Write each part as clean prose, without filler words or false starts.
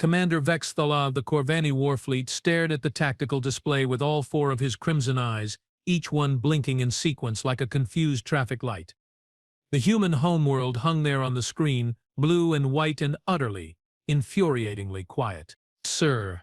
Commander Vexthala of the Corvani Warfleet stared at the tactical display with all four of his crimson eyes, each one blinking in sequence like a confused traffic light. The human homeworld hung there on the screen, blue and white and utterly, infuriatingly quiet. "Sir,"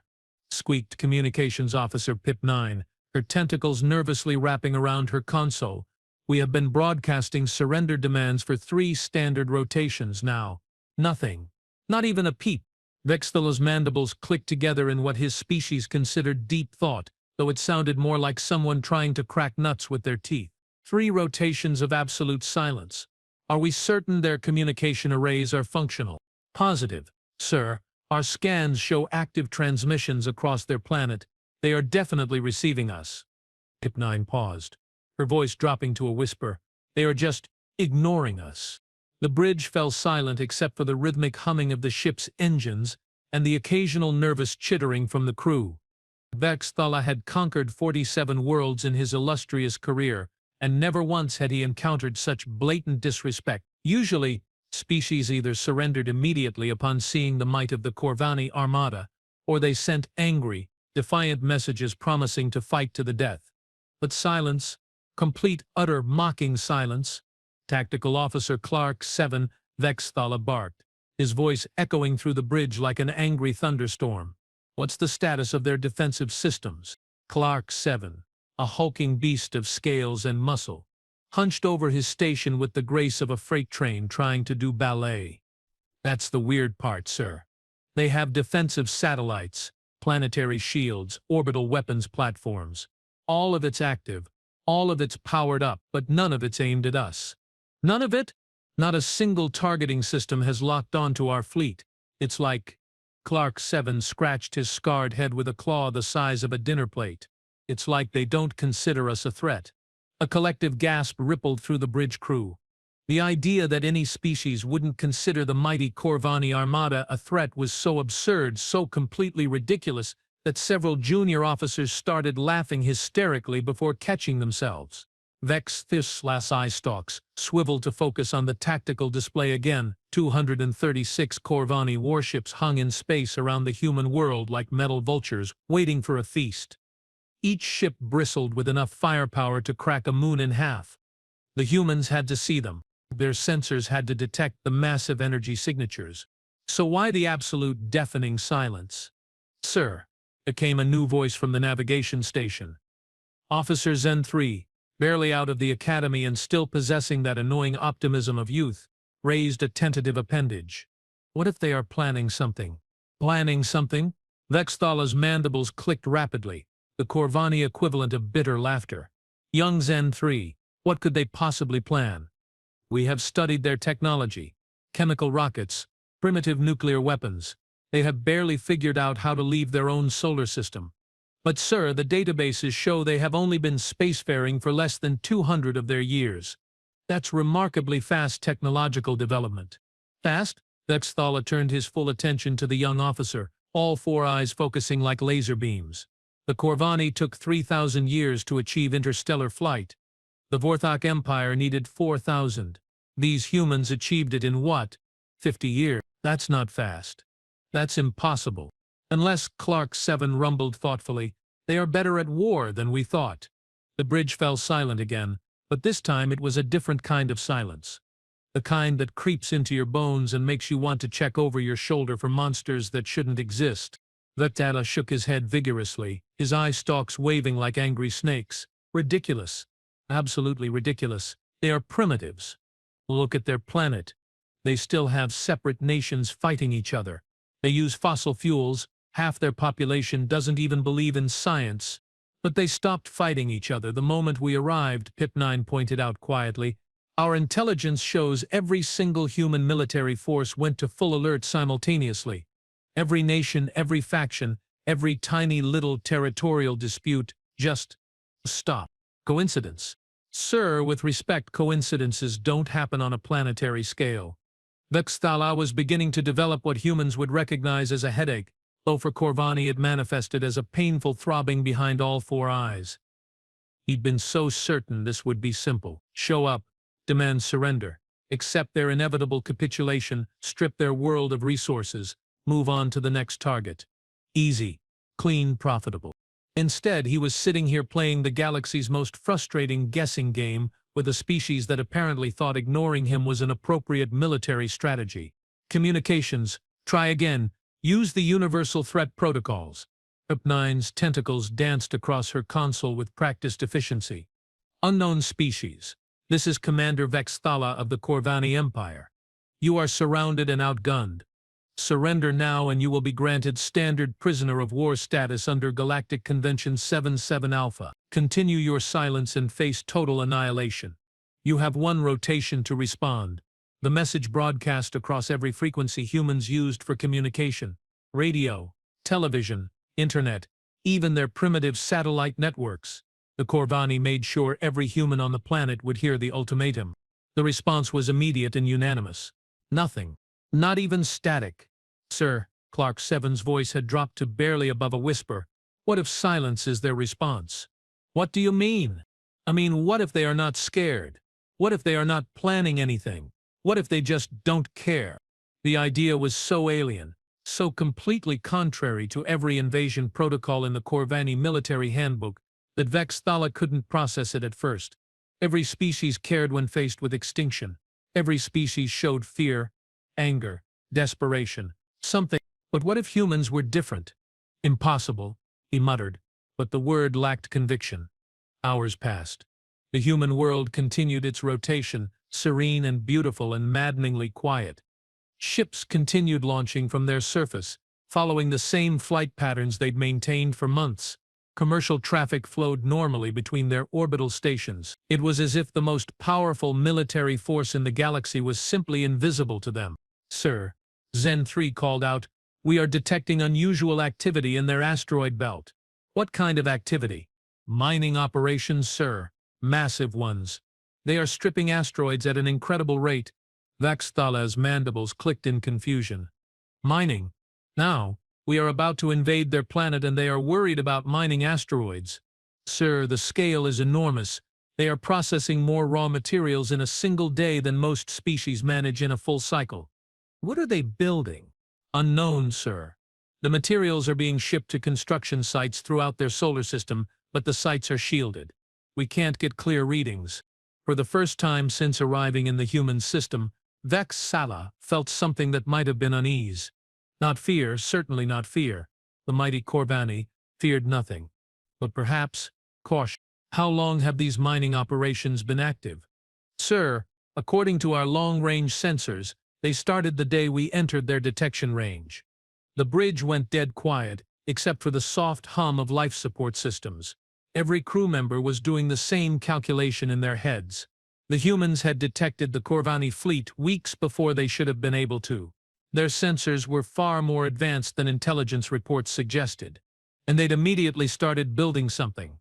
squeaked Communications Officer Pip-9, her tentacles nervously wrapping around her console. "We have been broadcasting surrender demands for 3 standard rotations now. Nothing. Not even a peep." Vexthala's mandibles clicked together in what his species considered deep thought, though it sounded more like someone trying to crack nuts with their teeth. 3 rotations of absolute silence. Are we certain their communication arrays are functional? Positive, sir. Our scans show active transmissions across their planet. They are definitely receiving us. Pip-9 paused, her voice dropping to a whisper. They are just ignoring us. The bridge fell silent except for the rhythmic humming of the ship's engines and the occasional nervous chittering from the crew. Vexthala had conquered 47 worlds in his illustrious career, and never once had he encountered such blatant disrespect. Usually, species either surrendered immediately upon seeing the might of the Corvani Armada, or they sent angry, defiant messages promising to fight to the death. But silence, complete, utter, mocking silence. Tactical Officer Clark 7, Vexthala barked, his voice echoing through the bridge like an angry thunderstorm. "What's the status of their defensive systems?" Clark 7, a hulking beast of scales and muscle, hunched over his station with the grace of a freight train trying to do ballet. "That's the weird part, sir. They have defensive satellites, planetary shields, orbital weapons platforms. All of it's active, all of it's powered up, but none of it's aimed at us. None of it? Not a single targeting system has locked onto our fleet. It's like..." Clark 7 scratched his scarred head with a claw the size of a dinner plate. "It's like they don't consider us a threat." A collective gasp rippled through the bridge crew. The idea that any species wouldn't consider the mighty Corvani Armada a threat was so absurd, so completely ridiculous, that several junior officers started laughing hysterically before catching themselves. Vexthla's eye stalks swiveled to focus on the tactical display again. 236 Corvani warships hung in space around the human world like metal vultures, waiting for a feast. Each ship bristled with enough firepower to crack a moon in half. The humans had to see them. Their sensors had to detect the massive energy signatures. So why the absolute deafening silence? "Sir," there came a new voice from the navigation station. Officer Zen 3, barely out of the academy and still possessing that annoying optimism of youth, raised a tentative appendage. "What if they are planning something?" "Planning something?" Vexthala's mandibles clicked rapidly, the Corvani equivalent of bitter laughter. "Young Zen 3, what could they possibly plan? We have studied their technology. Chemical rockets, primitive nuclear weapons. They have barely figured out how to leave their own solar system. But sir, the databases show they have only been spacefaring for less than 200 of their years. That's remarkably fast technological development." "Fast?" Vexthala turned his full attention to the young officer, all 4 eyes focusing like laser beams. "The Corvani took 3,000 years to achieve interstellar flight. The Vorthok Empire needed 4,000. These humans achieved it in what? 50 years. That's not fast. That's impossible. Unless," Clark 7 rumbled thoughtfully, "they are better at war than we thought." The bridge fell silent again, but this time it was a different kind of silence. The kind that creeps into your bones and makes you want to check over your shoulder for monsters that shouldn't exist. Vexthala shook his head vigorously, his eye stalks waving like angry snakes. "Ridiculous. Absolutely ridiculous. They are primitives. Look at their planet. They still have separate nations fighting each other. They use fossil fuels. Half their population doesn't even believe in science. But they stopped fighting each other the moment we arrived," Pip-9 pointed out quietly. "Our intelligence shows every single human military force went to full alert simultaneously. Every nation, every faction, every tiny little territorial dispute just stopped. Coincidence? Sir, with respect, coincidences don't happen on a planetary scale." Vexthala was beginning to develop what humans would recognize as a headache, though for Corvani it manifested as a painful throbbing behind all 4 eyes. He'd been so certain this would be simple. Show up, demand surrender, accept their inevitable capitulation, strip their world of resources, move on to the next target. Easy, clean, profitable. Instead, he was sitting here playing the galaxy's most frustrating guessing game with a species that apparently thought ignoring him was an appropriate military strategy. Communications. Try again. Use the universal threat protocols. HFY's tentacles danced across her console with practiced efficiency. Unknown species. This is Commander Vex Thala of the Corvani Empire. You are surrounded and outgunned. Surrender now and you will be granted standard prisoner of war status under Galactic Convention 77 Alpha. Continue your silence and face total annihilation. You have one rotation to respond. The message broadcast across every frequency humans used for communication. Radio, television, internet, even their primitive satellite networks. The Corvani made sure every human on the planet would hear the ultimatum. The response was immediate and unanimous. Nothing. Not even static. Sir, Clark Seven's voice had dropped to barely above a whisper. What if silence is their response? What do you mean? I mean, what if they are not scared? What if they are not planning anything? What if they just don't care? The idea was so alien, so completely contrary to every invasion protocol in the Corvani military handbook that Vex Thala couldn't process it at first. Every species cared when faced with extinction. Every species showed fear, anger, desperation, something. But what if humans were different? Impossible, he muttered, but the word lacked conviction. Hours passed. The human world continued its rotation, serene and beautiful and maddeningly quiet. Ships continued launching from their surface, following the same flight patterns they'd maintained for months. Commercial traffic flowed normally between their orbital stations. It was as if the most powerful military force in the galaxy was simply invisible to them. Sir, Zen 3 called out, we are detecting unusual activity in their asteroid belt. What kind of activity? Mining operations, sir. Massive ones. They are stripping asteroids at an incredible rate. Vex Thala's mandibles clicked in confusion. Mining? Now, we are about to invade their planet and they are worried about mining asteroids. Sir, the scale is enormous. They are processing more raw materials in a single day than most species manage in a full cycle. What are they building? Unknown, sir. The materials are being shipped to construction sites throughout their solar system, but the sites are shielded. We can't get clear readings. For the first time since arriving in the human system, Vex Thala felt something that might have been unease. Not fear, certainly not fear. The mighty Corvani feared nothing. But perhaps caution. How long have these mining operations been active? Sir, according to our long-range sensors, they started the day we entered their detection range. The bridge went dead quiet, except for the soft hum of life support systems. Every crew member was doing the same calculation in their heads. The humans had detected the Corvani fleet weeks before they should have been able to. Their sensors were far more advanced than intelligence reports suggested. And they'd immediately started building something.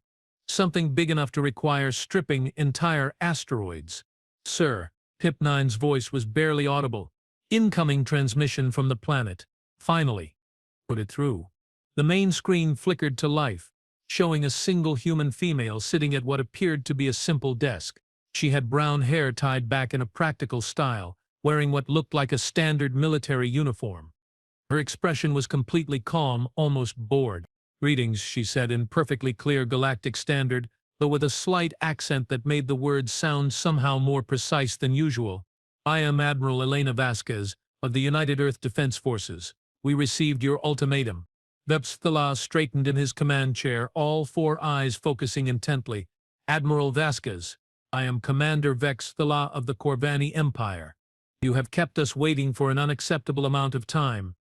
Something big enough to require stripping entire asteroids. Sir, HFY's voice was barely audible. Incoming transmission from the planet. Finally. Put it through. The main screen flickered to life, showing a single human female sitting at what appeared to be a simple desk. She had brown hair tied back in a practical style, wearing what looked like a standard military uniform. Her expression was completely calm, almost bored. Greetings, she said in perfectly clear galactic standard, though with a slight accent that made the words sound somehow more precise than usual. I am Admiral Elena Vasquez, of the United Earth Defense Forces. We received your ultimatum. Vex Thala straightened in his command chair, all four eyes focusing intently. Admiral Vasquez, I am Commander Vex Thala of the Corvani Empire. You have kept us waiting for an unacceptable amount of time.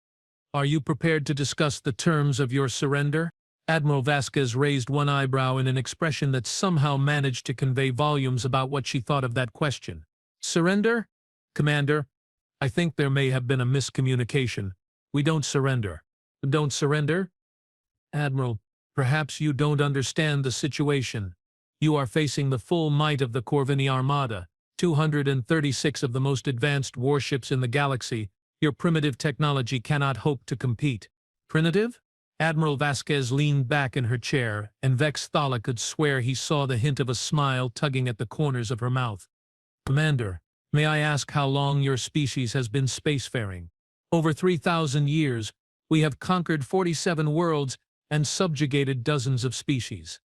Are you prepared to discuss the terms of your surrender? Admiral Vasquez raised one eyebrow in an expression that somehow managed to convey volumes about what she thought of that question. Surrender? Commander, I think there may have been a miscommunication. We don't surrender. Don't surrender? Admiral, perhaps you don't understand the situation. You are facing the full might of the Corvini Armada, 236 of the most advanced warships in the galaxy. Your primitive technology cannot hope to compete. Primitive? Admiral Vasquez leaned back in her chair, and Vex Thala could swear he saw the hint of a smile tugging at the corners of her mouth. Commander, may I ask how long your species has been spacefaring? Over 3,000 years, we have conquered 47 worlds and subjugated dozens of species.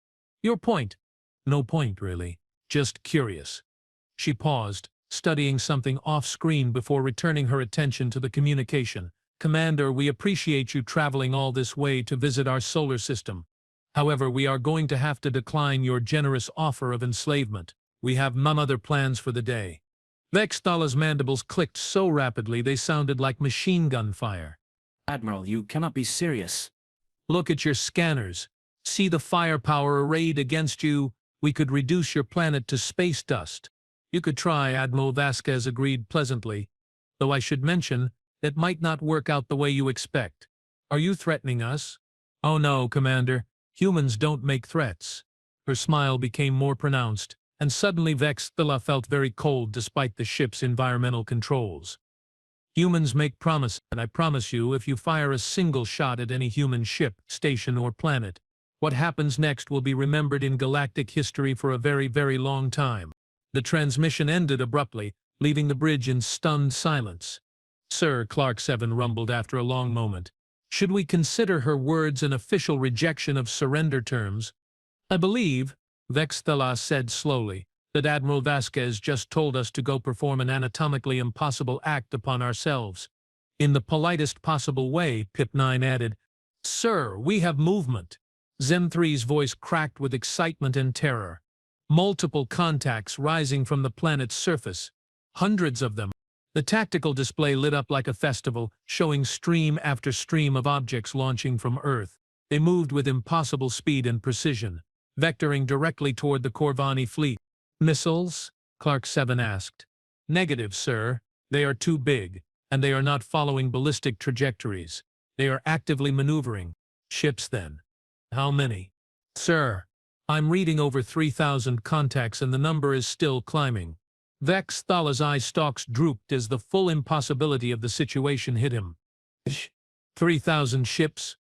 Your point? No point, really. Just curious. She paused, studying something off-screen before returning her attention to the communication. Commander, we appreciate you traveling all this way to visit our solar system. However, we are going to have to decline your generous offer of enslavement. We have none other plans for the day. Vexthala's mandibles clicked so rapidly they sounded like machine gun fire. Admiral, you cannot be serious. Look at your scanners. See the firepower arrayed against you. We could reduce your planet to space dust. You could try, Admiral Vasquez agreed pleasantly. Though I should mention, it might not work out the way you expect. Are you threatening us? Oh no, Commander. Humans don't make threats. Her smile became more pronounced, and suddenly Vexthala felt very cold despite the ship's environmental controls. Humans make promises, and I promise you, if you fire a single shot at any human ship, station, or planet, what happens next will be remembered in galactic history for a very, very long time. The transmission ended abruptly, leaving the bridge in stunned silence. Sir, Clark 7 rumbled after a long moment. Should we consider her words an official rejection of surrender terms? I believe, Vexthala said slowly, that Admiral Vasquez just told us to go perform an anatomically impossible act upon ourselves. In the politest possible way, Pip-9 added, Sir, we have movement. Zen-3's voice cracked with excitement and terror. Multiple contacts rising from the planet's surface. Hundreds of them. The tactical display lit up like a festival, showing stream after stream of objects launching from Earth. They moved with impossible speed and precision, vectoring directly toward the Corvani fleet. Missiles? Clark 7 asked. Negative, sir. They are too big, and they are not following ballistic trajectories. They are actively maneuvering. Ships, then. How many? Sir, I'm reading over 3,000 contacts and the number is still climbing. Vexthala's eye stalks drooped as the full impossibility of the situation hit him. 3,000 ships?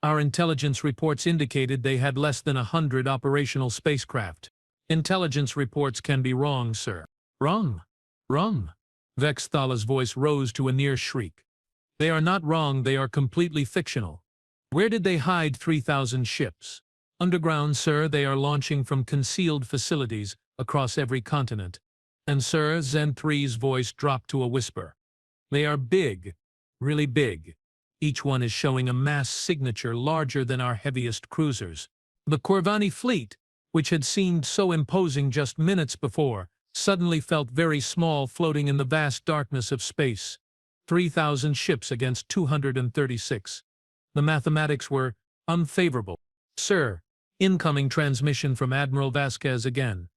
Our intelligence reports indicated they had less than 100 operational spacecraft. Intelligence reports can be wrong, sir. Wrong? Wrong? Vexthala's voice rose to a near shriek. They are not wrong, they are completely fictional. Where did they hide 3,000 ships? Underground, sir. They are launching from concealed facilities across every continent. And sir, Zen-3's voice dropped to a whisper. They are big, really big. Each one is showing a mass signature larger than our heaviest cruisers. The Corvani fleet, which had seemed so imposing just minutes before, suddenly felt very small floating in the vast darkness of space. 3,000 ships against 236. The mathematics were unfavorable. Sir, incoming transmission from Admiral Vasquez again.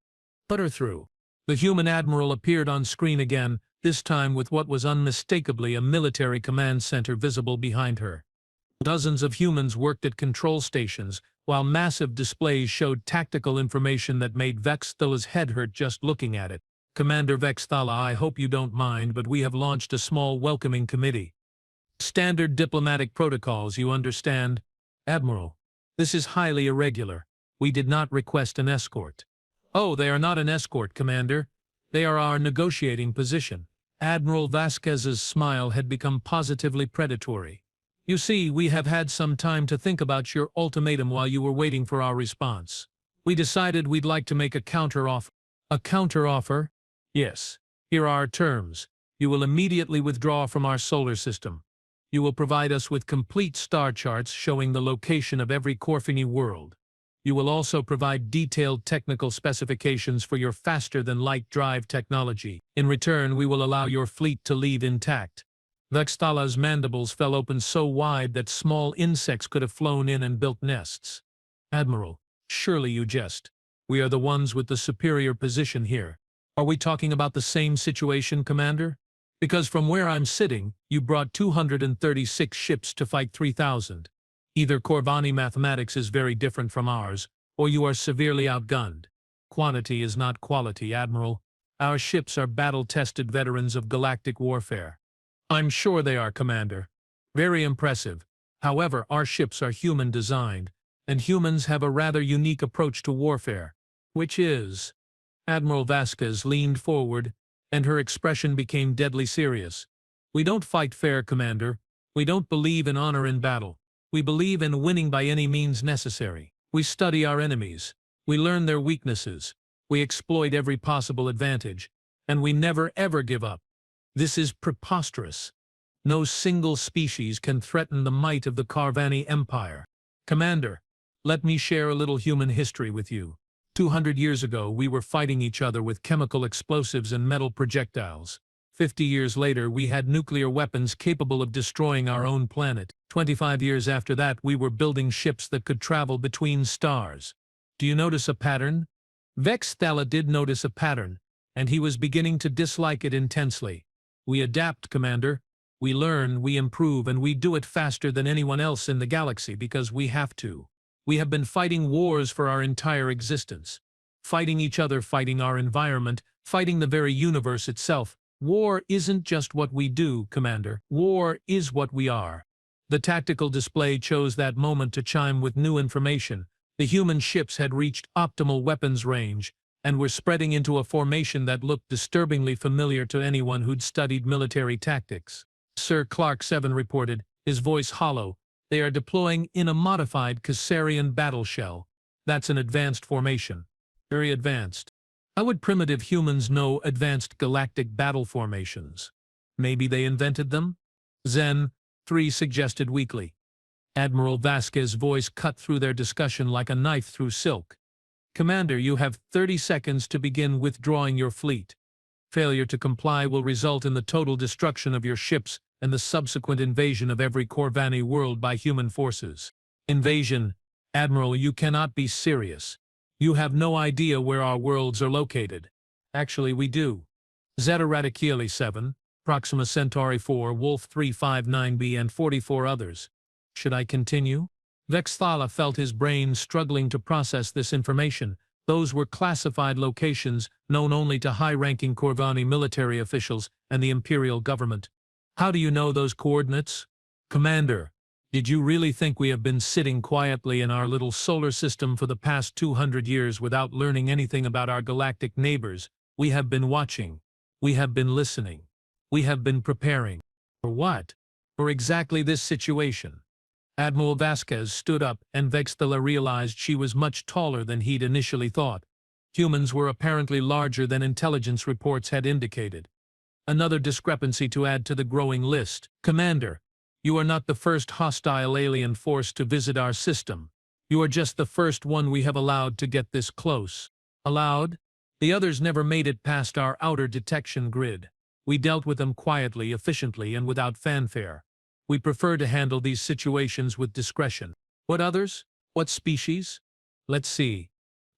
Put her through. The human admiral appeared on screen again, this time with what was unmistakably a military command center visible behind her. Dozens of humans worked at control stations, while massive displays showed tactical information that made Vexthala's head hurt just looking at it. Commander Vexthala, I hope you don't mind, but we have launched a small welcoming committee. Standard diplomatic protocols, you understand? Admiral, this is highly irregular. We did not request an escort. Oh, they are not an escort, Commander. They are our negotiating position. Admiral Vasquez's smile had become positively predatory. You see, we have had some time to think about your ultimatum while you were waiting for our response. We decided we'd like to make a counter-offer. A counter-offer? Yes. Here are our terms. You will immediately withdraw from our solar system. You will provide us with complete star charts showing the location of every Corvani world. You will also provide detailed technical specifications for your faster-than-light drive technology. In return, we will allow your fleet to leave intact. Vexthala's mandibles fell open so wide that small insects could have flown in and built nests. Admiral, surely you jest. We are the ones with the superior position here. Are we talking about the same situation, Commander? Because from where I'm sitting, you brought 236 ships to fight 3,000. Either Corvani mathematics is very different from ours, or you are severely outgunned. Quantity is not quality, Admiral. Our ships are battle-tested veterans of galactic warfare. I'm sure they are, Commander. Very impressive. However, our ships are human-designed, and humans have a rather unique approach to warfare, which is... Admiral Vasquez leaned forward, and her expression became deadly serious. We don't fight fair, Commander. We don't believe in honor in battle. We believe in winning by any means necessary. We study our enemies. We learn their weaknesses. We exploit every possible advantage. And we never ever give up. This is preposterous. No single species can threaten the might of the Carvani Empire. Commander, let me share a little human history with you. 200 years ago, we were fighting each other with chemical explosives and metal projectiles. 50 years later, we had nuclear weapons capable of destroying our own planet. 25 years after that, we were building ships that could travel between stars. Do you notice a pattern? Vex Thala did notice a pattern, and he was beginning to dislike it intensely. We adapt, Commander. We learn, we improve, and we do it faster than anyone else in the galaxy because we have to. We have been fighting wars for our entire existence. Fighting each other, fighting our environment, fighting the very universe itself. War isn't just what we do, Commander. War is what we are. The tactical display chose that moment to chime with new information. The human ships had reached optimal weapons range and were spreading into a formation that looked disturbingly familiar to anyone who'd studied military tactics. Sir Clark 7 reported, his voice hollow. They are deploying in a modified Caesarian battle shell. That's an advanced formation. Very advanced. How would primitive humans know advanced galactic battle formations? Maybe they invented them? Zen 3 suggested weakly. Admiral Vasquez's voice cut through their discussion like a knife through silk. Commander, you have 30 seconds to begin withdrawing your fleet. Failure to comply will result in the total destruction of your ships and the subsequent invasion of every Corvani world by human forces. Invasion? Admiral, you cannot be serious. You have no idea where our worlds are located. Actually, we do. Zeta Radicale 7, Proxima Centauri 4, Wolf 359b, and 44 others. Should I continue? Vex Thala felt his brain struggling to process this information. Those were classified locations known only to high-ranking Corvani military officials and the Imperial government. How do you know those coordinates? Commander, did you really think we have been sitting quietly in our little solar system for the past 200 years without learning anything about our galactic neighbors? We have been watching. We have been listening. We have been preparing. For what? For exactly this situation. Admiral Vasquez stood up, and Vex Thala realized she was much taller than he'd initially thought. Humans were apparently larger than intelligence reports had indicated. Another discrepancy to add to the growing list. Commander, you are not the first hostile alien force to visit our system. You are just the first one we have allowed to get this close. Allowed? The others never made it past our outer detection grid. We dealt with them quietly, efficiently, and without fanfare. We prefer to handle these situations with discretion. What others? What species? Let's see.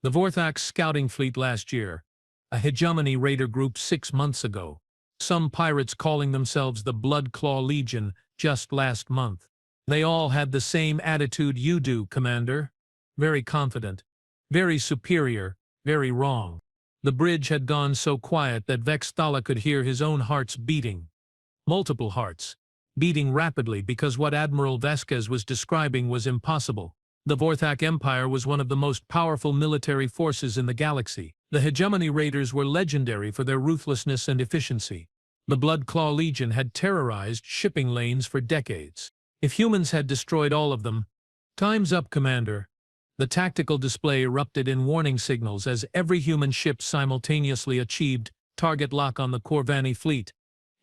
The Vorthax scouting fleet last year. A hegemony raider group 6 months ago. Some pirates calling themselves the Blood Claw Legion just last month. They all had the same attitude you do, Commander. Very confident. Very superior. Very wrong. The bridge had gone so quiet that Vex Thala could hear his own hearts beating. Multiple hearts. Beating rapidly because what Admiral Vasquez was describing was impossible. The Vorthak Empire was one of the most powerful military forces in the galaxy. The Hegemony Raiders were legendary for their ruthlessness and efficiency. The Blood Claw Legion had terrorized shipping lanes for decades. If humans had destroyed all of them, time's up, Commander. The tactical display erupted in warning signals as every human ship simultaneously achieved target lock on the Corvani fleet.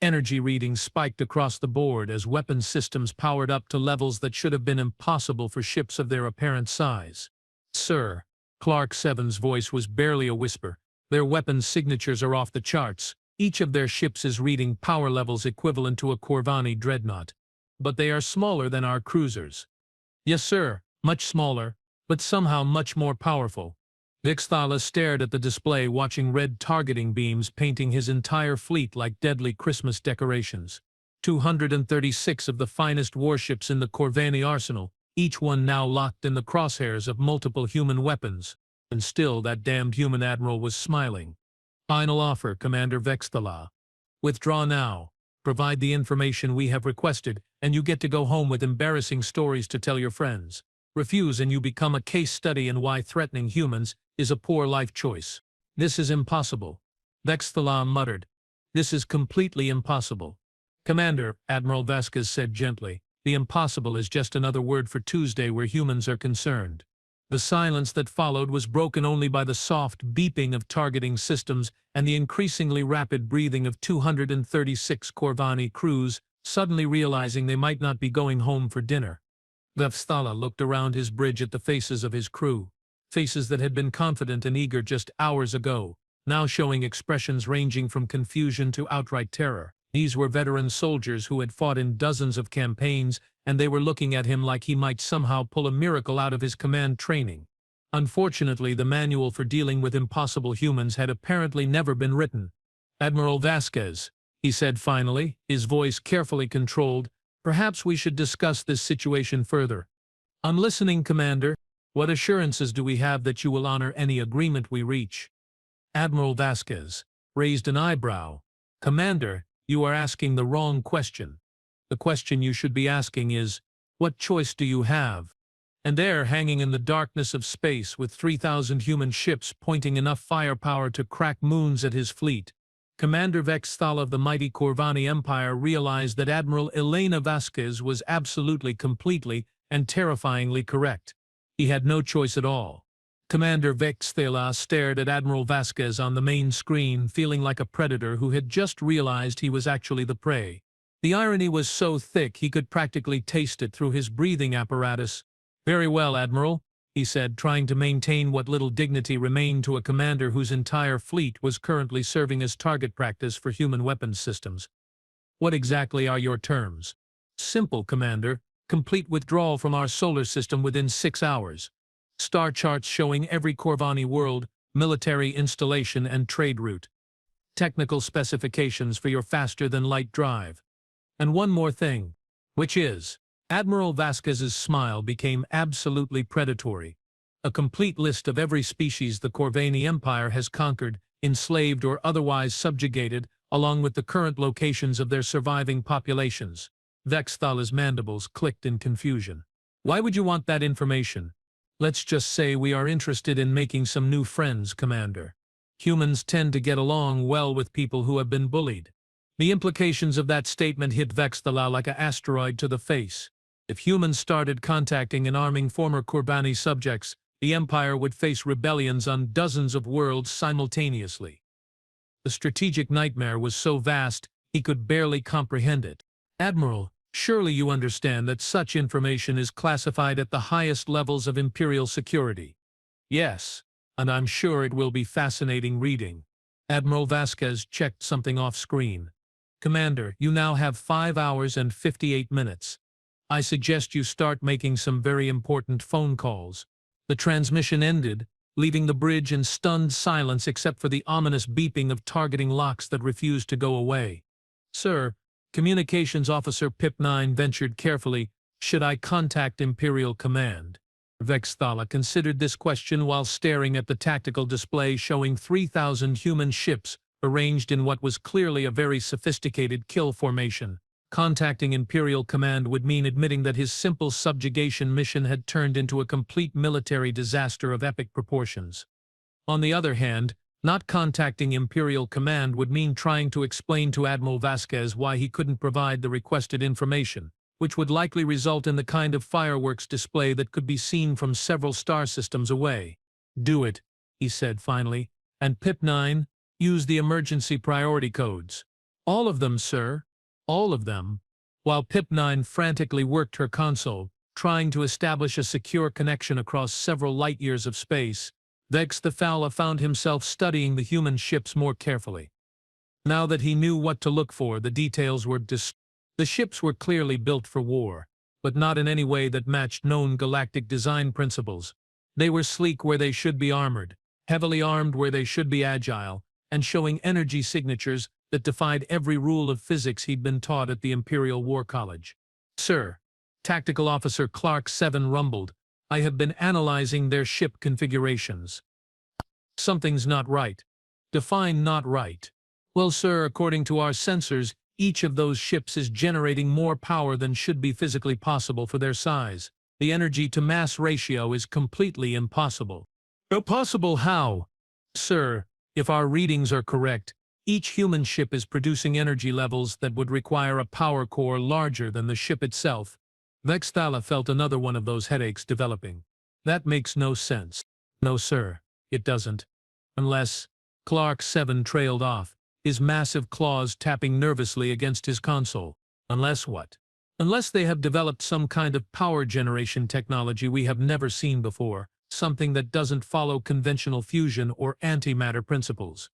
Energy readings spiked across the board as weapons systems powered up to levels that should have been impossible for ships of their apparent size. Sir, Clark 7's voice was barely a whisper. Their weapons signatures are off the charts. Each of their ships is reading power levels equivalent to a Corvani dreadnought. But they are smaller than our cruisers. Yes, sir, much smaller, but somehow much more powerful. Vex Thala stared at the display, watching red targeting beams painting his entire fleet like deadly Christmas decorations. 236 of the finest warships in the Corvani arsenal, each one now locked in the crosshairs of multiple human weapons. And still that damned human admiral was smiling. Final offer, Commander Vex Thala. Withdraw now. Provide the information we have requested, and you get to go home with embarrassing stories to tell your friends. Refuse and you become a case study in why threatening humans is a poor life choice. This is impossible. Vex Thala muttered. This is completely impossible. Commander, Admiral Vasquez said gently, the impossible is just another word for Tuesday where humans are concerned. The silence that followed was broken only by the soft beeping of targeting systems and the increasingly rapid breathing of 236 Corvani crews, suddenly realizing they might not be going home for dinner. Vesthala looked around his bridge at the faces of his crew, faces that had been confident and eager just hours ago, now showing expressions ranging from confusion to outright terror. These were veteran soldiers who had fought in dozens of campaigns, and they were looking at him like he might somehow pull a miracle out of his command training. Unfortunately, the manual for dealing with impossible humans had apparently never been written. "Admiral Vasquez," he said finally, his voice carefully controlled, "perhaps we should discuss this situation further." "I'm listening, Commander. What assurances do we have that you will honor any agreement we reach?" Admiral Vasquez raised an eyebrow. "Commander, you are asking the wrong question. The question you should be asking is, what choice do you have?" And there, hanging in the darkness of space with 3,000 human ships pointing enough firepower to crack moons at his fleet, Commander Vexthal of the mighty Corvani Empire realized that Admiral Elena Vasquez was absolutely, completely, and terrifyingly correct. He had no choice at all. Commander Vexthal stared at Admiral Vasquez on the main screen, feeling like a predator who had just realized he was actually the prey. The irony was so thick he could practically taste it through his breathing apparatus. "Very well, Admiral," he said, trying to maintain what little dignity remained to a commander whose entire fleet was currently serving as target practice for human weapons systems. "What exactly are your terms?" "Simple, Commander. Complete withdrawal from our solar system within 6 hours. Star charts showing every Corvani world, military installation and trade route. Technical specifications for your faster-than-light drive. And one more thing." "Which is?" Admiral Vasquez's smile became absolutely predatory. "A complete list of every species the Corvani Empire has conquered, enslaved or otherwise subjugated, along with the current locations of their surviving populations." Vexthal's mandibles clicked in confusion. "Why would you want that information?" "Let's just say we are interested in making some new friends, Commander. Humans tend to get along well with people who have been bullied." The implications of that statement hit Vexthala like an asteroid to the face. If humans started contacting and arming former Corvani subjects, the Empire would face rebellions on dozens of worlds simultaneously. The strategic nightmare was so vast, he could barely comprehend it. "Admiral, surely you understand that such information is classified at the highest levels of Imperial security." "Yes, and I'm sure it will be fascinating reading." Admiral Vasquez checked something off screen. "Commander, you now have 5 hours and 58 minutes. I suggest you start making some very important phone calls." The transmission ended, leaving the bridge in stunned silence except for the ominous beeping of targeting locks that refused to go away. "Sir," Communications Officer Pip-9 ventured carefully, "should I contact Imperial Command?" Vexthala considered this question while staring at the tactical display showing 3,000 human ships arranged in what was clearly a very sophisticated kill formation. Contacting Imperial Command would mean admitting that his simple subjugation mission had turned into a complete military disaster of epic proportions. On the other hand, not contacting Imperial Command would mean trying to explain to Admiral Vasquez why he couldn't provide the requested information, which would likely result in the kind of fireworks display that could be seen from several star systems away. "Do it," he said finally, "and Pip-9, use the emergency priority codes." "All of them, sir. All of them." While Pip-9 frantically worked her console, trying to establish a secure connection across several light-years of space, Vexthala found himself studying the human ships more carefully. Now that he knew what to look for, the details were The ships were clearly built for war, but not in any way that matched known galactic design principles. They were sleek where they should be armored, heavily armed where they should be agile, and showing energy signatures that defied every rule of physics he'd been taught at the Imperial War College. "Sir," Tactical Officer Clark 7 rumbled, "I have been analyzing their ship configurations." "Something's not right." "Define not right." "Well, sir, according to our sensors, each of those ships is generating more power than should be physically possible for their size. The energy-to-mass ratio is completely impossible." "Impossible how?" "Sir, if our readings are correct, Each human ship is producing energy levels that would require a power core larger than the ship itself. Vexthala felt another one of those headaches developing. That makes no sense. No, sir, it doesn't. Unless… Clark 7 trailed off, his massive claws tapping nervously against his console. Unless what? Unless they have developed some kind of power generation technology we have never seen before, something that doesn't follow conventional fusion or antimatter principles.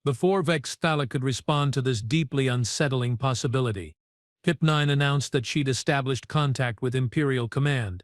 Before Vexthala could respond to this deeply unsettling possibility, Pip-9 announced that she'd established contact with Imperial Command.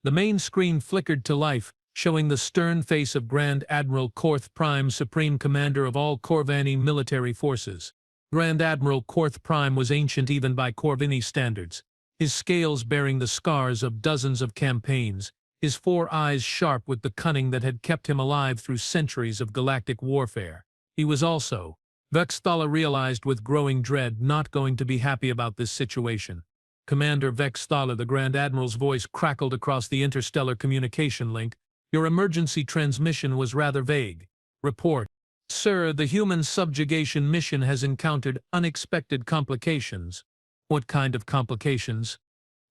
The main screen flickered to life, showing the stern face of Grand Admiral Korth Prime, Supreme Commander of all Corvani military forces. Grand Admiral Korth Prime was ancient even by Corvini standards, his scales bearing the scars of dozens of campaigns, his 4 eyes sharp with the cunning that had kept him alive through centuries of galactic warfare. He was also, Vexthala realized with growing dread, not going to be happy about this situation. Commander Vexthala, the Grand Admiral's voice crackled across the interstellar communication link. Your emergency transmission was rather vague. Report. Sir, the human subjugation mission has encountered unexpected complications. What kind of complications?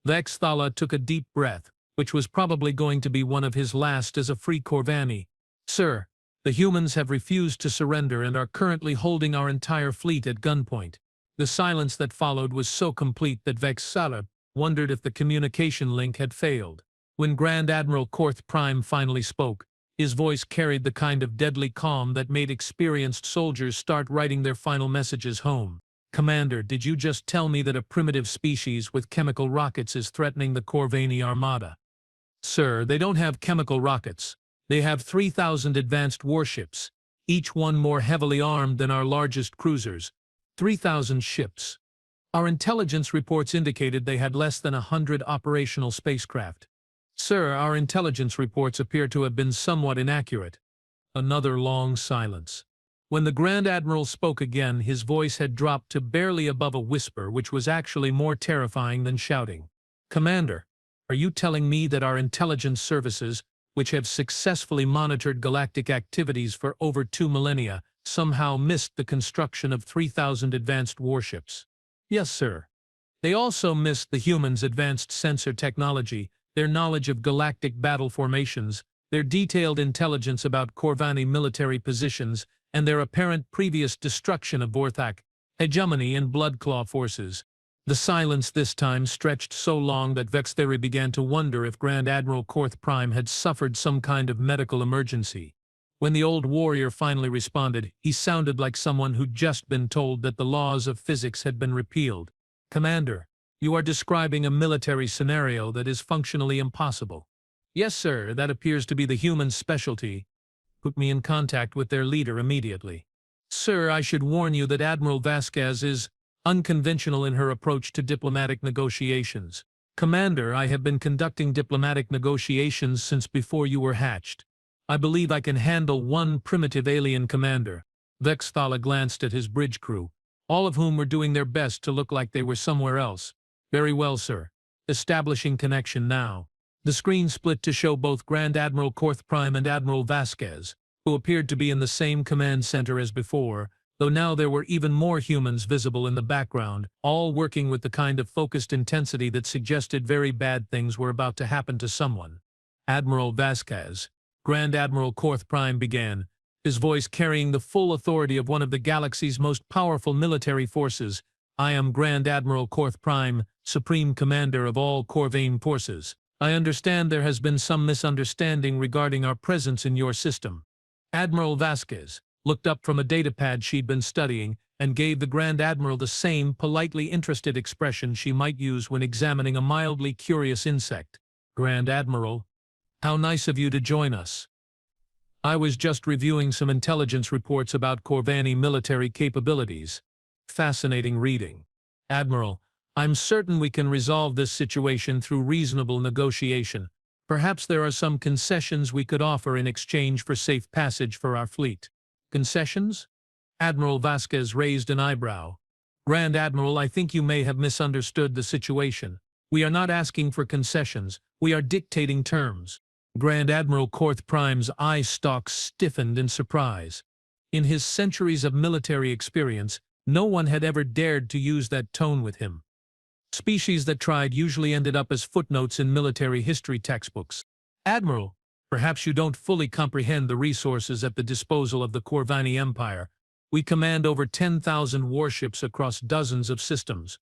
Vexthala took a deep breath, which was probably going to be one of his last as a free Corvani. Sir, the humans have refused to surrender and are currently holding our entire fleet at gunpoint. The silence that followed was so complete that Vexthala wondered if the communication link had failed. When Grand Admiral Korth Prime finally spoke, his voice carried the kind of deadly calm that made experienced soldiers start writing their final messages home. Commander, did you just tell me that a primitive species with chemical rockets is threatening the Corvani Armada? Sir, they don't have chemical rockets. They have 3,000 advanced warships, each one more heavily armed than our largest cruisers. 3,000 ships. Our intelligence reports indicated they had less than 100 operational spacecraft. Sir, our intelligence reports appear to have been somewhat inaccurate. Another long silence. When the Grand Admiral spoke again, his voice had dropped to barely above a whisper, which was actually more terrifying than shouting. Commander, are you telling me that our intelligence services, which have successfully monitored galactic activities for over 2 millennia, somehow missed the construction of 3,000 advanced warships? Yes, sir. They also missed the humans' advanced sensor technology, their knowledge of galactic battle formations, their detailed intelligence about Corvani military positions, and their apparent previous destruction of Vorthak, hegemony, and Bloodclaw forces. The silence this time stretched so long that Vexthala began to wonder if Grand Admiral Korth Prime had suffered some kind of medical emergency. When the old warrior finally responded, he sounded like someone who'd just been told that the laws of physics had been repealed. Commander, you are describing a military scenario that is functionally impossible. Yes, sir, that appears to be the human specialty. Put me in contact with their leader immediately. Sir, I should warn you that Admiral Vasquez is unconventional in her approach to diplomatic negotiations. Commander, I have been conducting diplomatic negotiations since before you were hatched. I believe I can handle one primitive alien commander. Vexthala glanced at his bridge crew, all of whom were doing their best to look like they were somewhere else. Very well, sir. Establishing connection now. The screen split to show both Grand Admiral Korth Prime and Admiral Vasquez, who appeared to be in the same command center as before, though now there were even more humans visible in the background, all working with the kind of focused intensity that suggested very bad things were about to happen to someone. Admiral Vasquez, Grand Admiral Korth Prime began, his voice carrying the full authority of one of the galaxy's most powerful military forces. I am Grand Admiral Korth Prime, Supreme Commander of all Corvane forces. I understand there has been some misunderstanding regarding our presence in your system. Admiral Vasquez looked up from a datapad she'd been studying and gave the Grand Admiral the same politely interested expression she might use when examining a mildly curious insect. Grand Admiral, how nice of you to join us. I was just reviewing some intelligence reports about Corvani military capabilities. Fascinating reading. Admiral, I'm certain we can resolve this situation through reasonable negotiation. Perhaps there are some concessions we could offer in exchange for safe passage for our fleet. Concessions? Admiral Vasquez raised an eyebrow. Grand Admiral, I think you may have misunderstood the situation. We are not asking for concessions, we are dictating terms. Grand Admiral Korth Prime's eye stalks stiffened in surprise. In his centuries of military experience, no one had ever dared to use that tone with him. Species that tried usually ended up as footnotes in military history textbooks. Admiral, perhaps you don't fully comprehend the resources at the disposal of the Corvani Empire. We command over 10,000 warships across dozens of systems.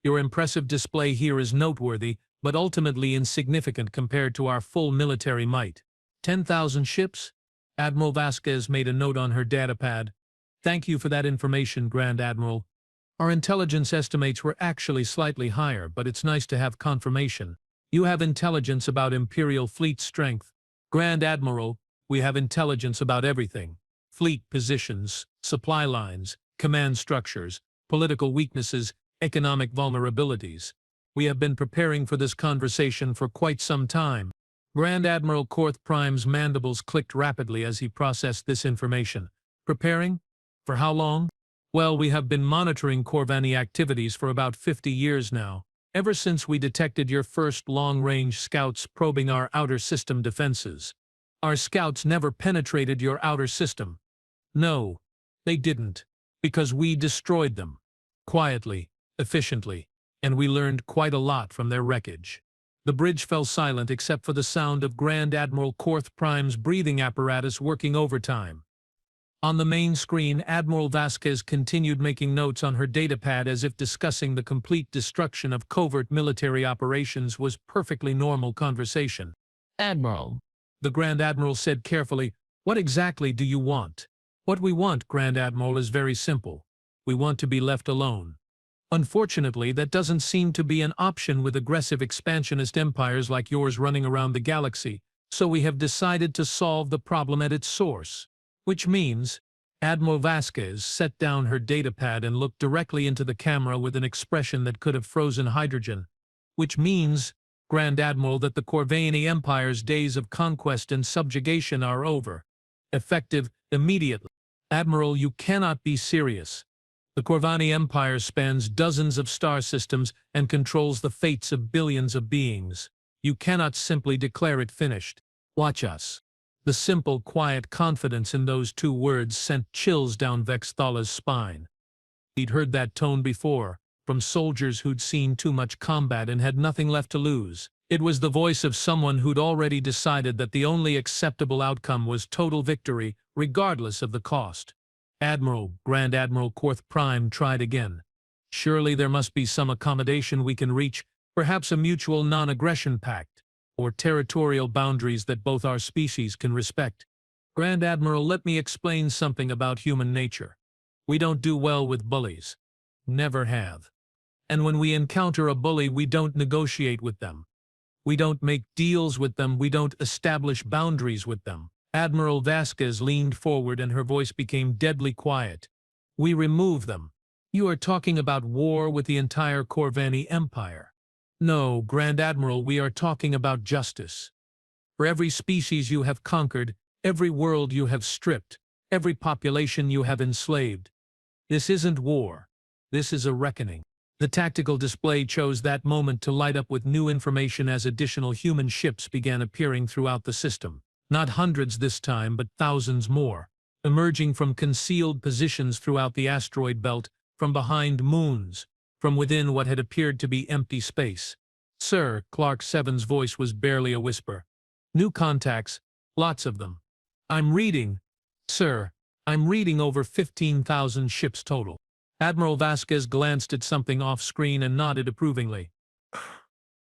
Your impressive display here is noteworthy, but ultimately insignificant compared to our full military might. 10,000 ships? Admiral Vasquez made a note on her datapad. Thank you for that information, Grand Admiral. Our intelligence estimates were actually slightly higher, but it's nice to have confirmation. You have intelligence about Imperial fleet strength. Grand Admiral, we have intelligence about everything. Fleet positions, supply lines, command structures, political weaknesses, economic vulnerabilities. We have been preparing for this conversation for quite some time. Grand Admiral Korth Prime's mandibles clicked rapidly as he processed this information. Preparing? For how long? Well, we have been monitoring Corvani activities for about 50 years now, ever since we detected your first long-range scouts probing our outer system defenses. Our scouts never penetrated your outer system. No, they didn't, because we destroyed them. Quietly, efficiently, and we learned quite a lot from their wreckage. The bridge fell silent except for the sound of Grand Admiral Korth Prime's breathing apparatus working overtime. On the main screen, Admiral Vasquez continued making notes on her datapad as if discussing the complete destruction of covert military operations was perfectly normal conversation. Admiral, The Grand Admiral said carefully, "What exactly do you want?" "What we want, Grand Admiral, is very simple. We want to be left alone. Unfortunately, that doesn't seem to be an option with aggressive expansionist empires like yours running around the galaxy, so we have decided to solve the problem at its source. Which means," Admiral Vasquez set down her datapad and looked directly into the camera with an expression that could have frozen hydrogen. "Which means, Grand Admiral, that the Corvani Empire's days of conquest and subjugation are over. Effective immediately." "Admiral, you cannot be serious. The Corvani Empire spans dozens of star systems and controls the fates of billions of beings. You cannot simply declare it finished. Watch us." The simple, quiet confidence in those two words sent chills down Vexthala's spine. He'd heard that tone before, from soldiers who'd seen too much combat and had nothing left to lose. It was the voice of someone who'd already decided that the only acceptable outcome was total victory, regardless of the cost. "Admiral," Grand Admiral Korth Prime tried again. "Surely there must be some accommodation we can reach, perhaps a mutual non-aggression pact, or territorial boundaries that both our species can respect." "Grand Admiral, let me explain something about human nature. We don't do well with bullies. Never have. And when we encounter a bully, we don't negotiate with them. We don't make deals with them, we don't establish boundaries with them." Admiral Vasquez leaned forward and her voice became deadly quiet. "We remove them. You are talking about war with the entire Corvani Empire." "No, Grand Admiral, we are talking about justice. For every species you have conquered, every world you have stripped, every population you have enslaved. This isn't war. This is a reckoning." The tactical display chose that moment to light up with new information as additional human ships began appearing throughout the system. Not hundreds this time, but thousands more, emerging from concealed positions throughout the asteroid belt, from behind moons, from within what had appeared to be empty space. "Sir," Clark Seven's voice was barely a whisper. "New contacts, lots of them. I'm reading, sir, I'm reading over 15,000 ships total." Admiral Vasquez glanced at something off-screen and nodded approvingly.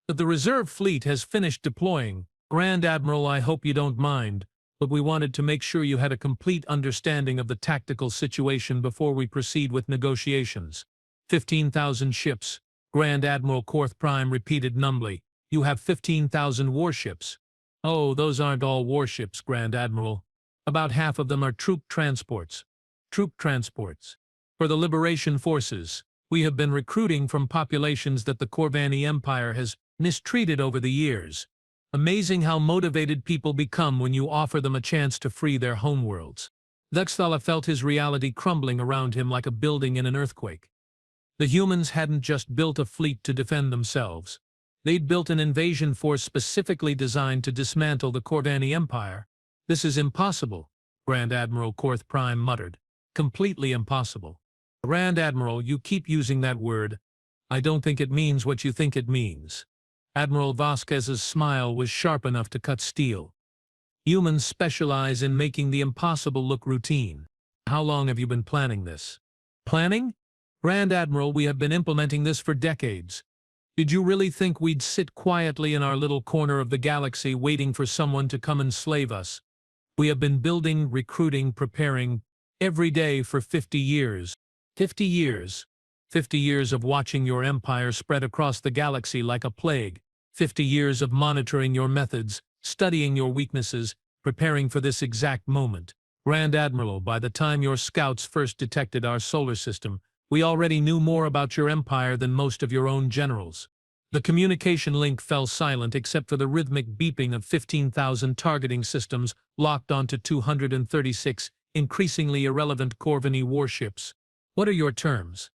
"The reserve fleet has finished deploying. Grand Admiral, I hope you don't mind, but we wanted to make sure you had a complete understanding of the tactical situation before we proceed with negotiations." 15,000 ships, Grand Admiral Korth Prime repeated numbly. "You have 15,000 warships." "Oh, those aren't all warships, Grand Admiral. About half of them are troop transports." "Troop transports?" "For the liberation forces. We have been recruiting from populations that the Corvani Empire has mistreated over the years. Amazing how motivated people become when you offer them a chance to free their homeworlds." Vexthala felt his reality crumbling around him like a building in an earthquake. The humans hadn't just built a fleet to defend themselves. They'd built an invasion force specifically designed to dismantle the Corvani Empire. "This is impossible," Grand Admiral Korth Prime muttered. Completely impossible. Grand Admiral, you keep using that word. I don't think it means what you think it means. Admiral Vasquez's smile was sharp enough to cut steel. Humans specialize in making the impossible look routine. How long have you been planning this? Planning? Grand Admiral, we have been implementing this for decades. Did you really think we'd sit quietly in our little corner of the galaxy waiting for someone to come and slave us? We have been building, recruiting, preparing, every day for 50 years. 50 years. 50 years of watching your empire spread across the galaxy like a plague. 50 years of monitoring your methods, studying your weaknesses, preparing for this exact moment. Grand Admiral, by the time your scouts first detected our solar system, we already knew more about your empire than most of your own generals. The communication link fell silent except for the rhythmic beeping of 15,000 targeting systems locked onto 236 increasingly irrelevant Corvini warships. What are your terms?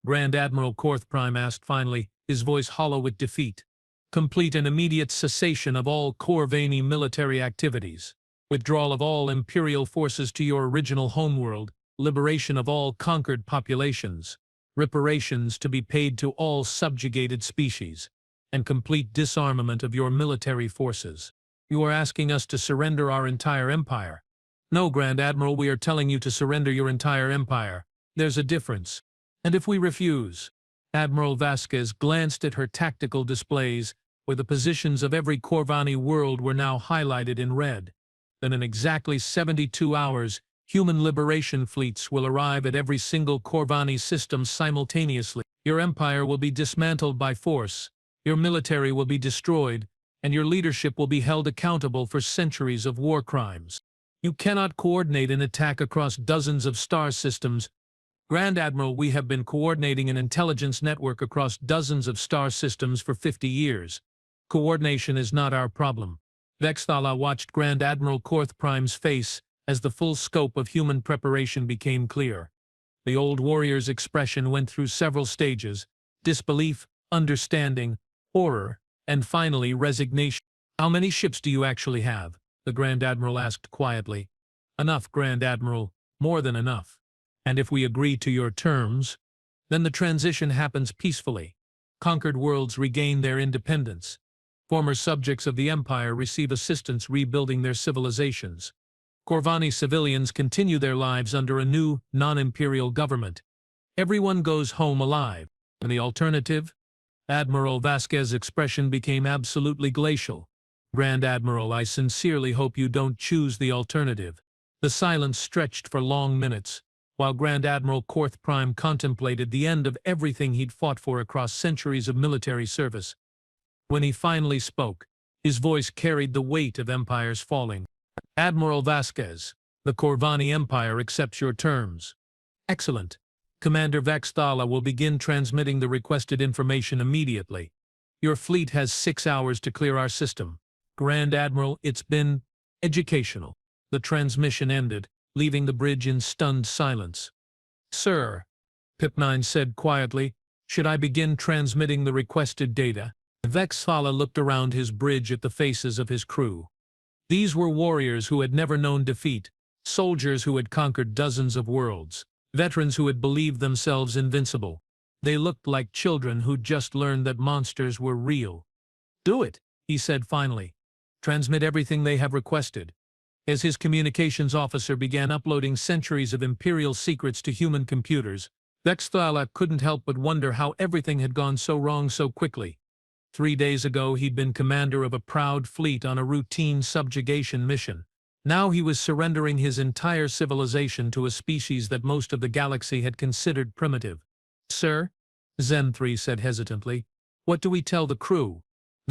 Grand Admiral Korth Prime asked finally, his voice hollow with defeat. Complete and immediate cessation of all Corvini military activities. Withdrawal of all Imperial forces to your original homeworld. Liberation of all conquered populations. Reparations to be paid to all subjugated species. And complete disarmament of your military forces. You are asking us to surrender our entire empire. No, Grand Admiral, we are telling you to surrender your entire empire. There's a difference. And if we refuse? Admiral Vasquez glanced at her tactical displays, where the positions of every Corvani world were now highlighted in red. Then in exactly 72 hours, human liberation fleets will arrive at every single Corvani system simultaneously. Your empire will be dismantled by force, your military will be destroyed, and your leadership will be held accountable for centuries of war crimes. You cannot coordinate an attack across dozens of star systems. Grand Admiral, we have been coordinating an intelligence network across dozens of star systems for 50 years. Coordination is not our problem. Vexthala watched Grand Admiral Korth Prime's face as the full scope of human preparation became clear. The old warrior's expression went through several stages: disbelief, understanding, horror, and finally resignation. How many ships do you actually have? The Grand Admiral asked quietly. Enough, Grand Admiral, more than enough. And if we agree to your terms, then the transition happens peacefully. Conquered worlds regain their independence. Former subjects of the Empire receive assistance rebuilding their civilizations. Corvani civilians continue their lives under a new, non-imperial government. Everyone goes home alive. And the alternative? Admiral Vasquez's expression became absolutely glacial. Grand Admiral, I sincerely hope you don't choose the alternative. The silence stretched for long minutes, while Grand Admiral Korth Prime contemplated the end of everything he'd fought for across centuries of military service. When he finally spoke, his voice carried the weight of empires falling. Admiral Vasquez, the Corvani Empire accepts your terms. Excellent. Commander Vexthala will begin transmitting the requested information immediately. Your fleet has 6 hours to clear our system. Grand Admiral, it's been educational. The transmission ended, leaving the bridge in stunned silence. Sir, Pip9 said quietly, should I begin transmitting the requested data? Vexthala looked around his bridge at the faces of his crew. These were warriors who had never known defeat, soldiers who had conquered dozens of worlds, veterans who had believed themselves invincible. They looked like children who'd just learned that monsters were real. Do it, he said finally. Transmit everything they have requested. As his communications officer began uploading centuries of Imperial secrets to human computers, Vexthala couldn't help but wonder how everything had gone so wrong so quickly. 3 days ago he'd been commander of a proud fleet on a routine subjugation mission. Now he was surrendering his entire civilization to a species that most of the galaxy had considered primitive. Sir, Zen 3 said hesitantly, what do we tell the crew?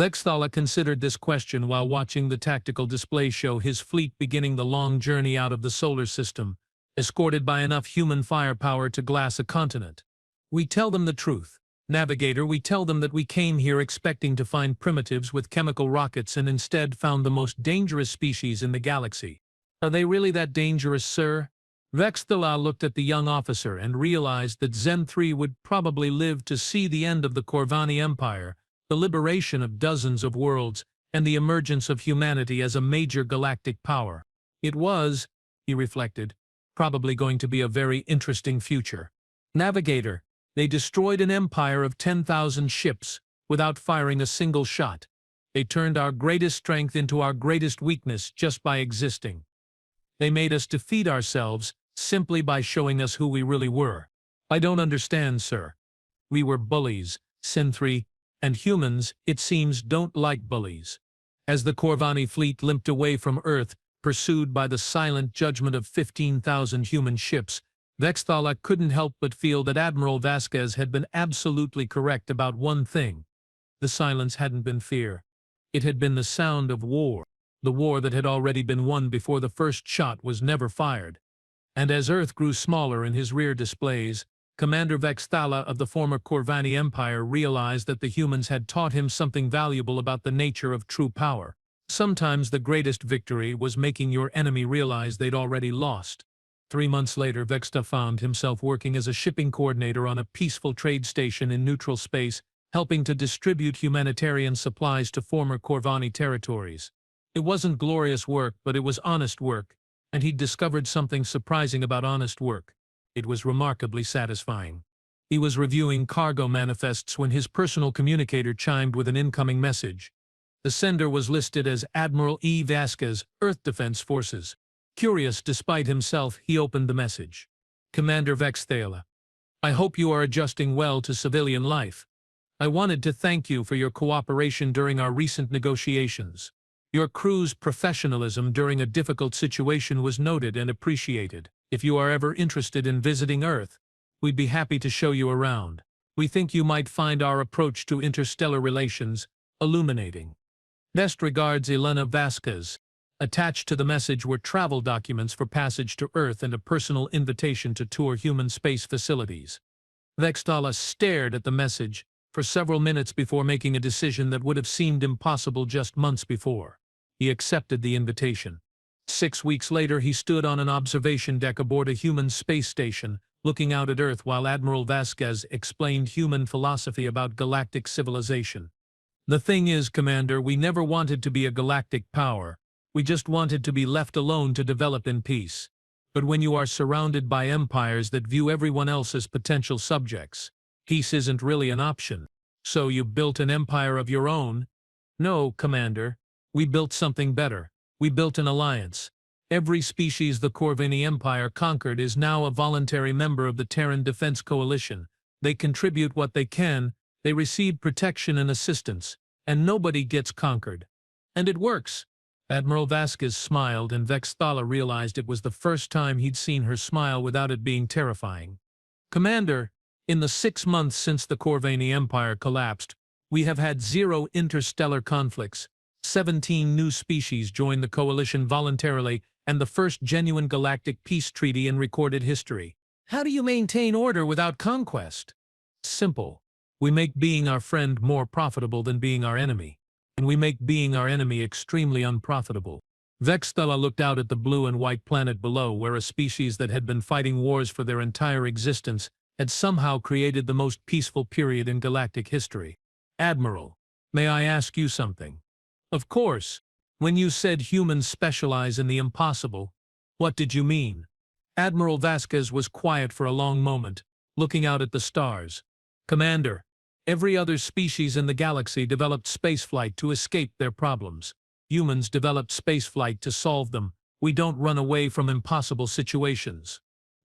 Vexthala considered this question while watching the tactical display show his fleet beginning the long journey out of the solar system, escorted by enough human firepower to glass a continent. We tell them the truth. Navigator, we tell them that we came here expecting to find primitives with chemical rockets and instead found the most dangerous species in the galaxy. Are they really that dangerous, sir? Vexthala looked at the young officer and realized that Zen 3 would probably live to see the end of the Corvani Empire, the liberation of dozens of worlds, and the emergence of humanity as a major galactic power. It was, he reflected, Probably going to be a very interesting future. Navigator, they destroyed an empire of 10,000 ships without firing a single shot. They turned our greatest strength into our greatest weakness just by existing. They made us defeat ourselves simply by showing us who we really were. I don't understand, sir. We were bullies, Synthri, and humans, it seems, don't like bullies. As the Corvani fleet limped away from Earth, pursued by the silent judgment of 15,000 human ships, Vexthala couldn't help but feel that Admiral Vasquez had been absolutely correct about one thing. The silence hadn't been fear. It had been the sound of war, the war that had already been won before the first shot was never fired. And as Earth grew smaller in his rear displays, Commander Vexthala of the former Corvani Empire realized that the humans had taught him something valuable about the nature of true power. Sometimes the greatest victory was making your enemy realize they'd already lost. 3 months later, Vexta found himself working as a shipping coordinator on a peaceful trade station in neutral space, helping to distribute humanitarian supplies to former Corvani territories. It wasn't glorious work, but it was honest work, and he'd discovered something surprising about honest work. It was remarkably satisfying. He was reviewing cargo manifests when his personal communicator chimed with an incoming message. The sender was listed as Admiral E. Vasquez, Earth Defense Forces. Curious despite himself, he opened the message. Commander Vexthala, I hope you are adjusting well to civilian life. I wanted to thank you for your cooperation during our recent negotiations. Your crew's professionalism during a difficult situation was noted and appreciated. If you are ever interested in visiting Earth, we'd be happy to show you around. We think you might find our approach to interstellar relations illuminating. Best regards, Elena Vasquez. Attached to the message were travel documents for passage to Earth and a personal invitation to tour human space facilities. Vexthala stared at the message for several minutes before making a decision that would have seemed impossible just months before. He accepted the invitation. 6 weeks later, he stood on an observation deck aboard a human space station, looking out at Earth while Admiral Vasquez explained human philosophy about galactic civilization. The thing is, Commander, we never wanted to be a galactic power. We just wanted to be left alone to develop in peace. But when you are surrounded by empires that view everyone else as potential subjects, peace isn't really an option. So you built an empire of your own? No, Commander. We built something better. We built an alliance. Every species the Corvini Empire conquered is now a voluntary member of the Terran Defense Coalition. They contribute what they can, they receive protection and assistance, and nobody gets conquered. And it works. Admiral Vasquez smiled, and Vexthala realized it was the first time he'd seen her smile without it being terrifying. Commander, in the 6 months since the Corvini Empire collapsed, we have had 0 interstellar conflicts. 17 new species joined the coalition voluntarily, and the first genuine galactic peace treaty in recorded history. How do you maintain order without conquest? Simple. We make being our friend more profitable than being our enemy. And we make being our enemy extremely unprofitable. Vexthala looked out at the blue and white planet below, where a species that had been fighting wars for their entire existence had somehow created the most peaceful period in galactic history. Admiral, may I ask you something? Of course. When you said humans specialize in the impossible, what did you mean? Admiral Vasquez was quiet for a long moment, looking out at the stars. Commander, every other species in the galaxy developed spaceflight to escape their problems. Humans developed spaceflight to solve them. We don't run away from impossible situations.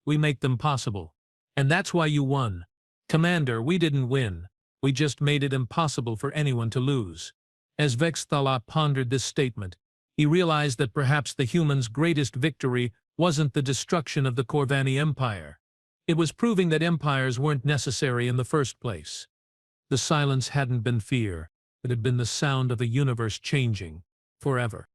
We make them possible. And that's why you won. Commander, we didn't win. We just made it impossible for anyone to lose. As Vexthala pondered this statement, he realized that perhaps the humans' greatest victory wasn't the destruction of the Corvani Empire. It was proving that empires weren't necessary in the first place. The silence hadn't been fear, it had been the sound of the universe changing forever.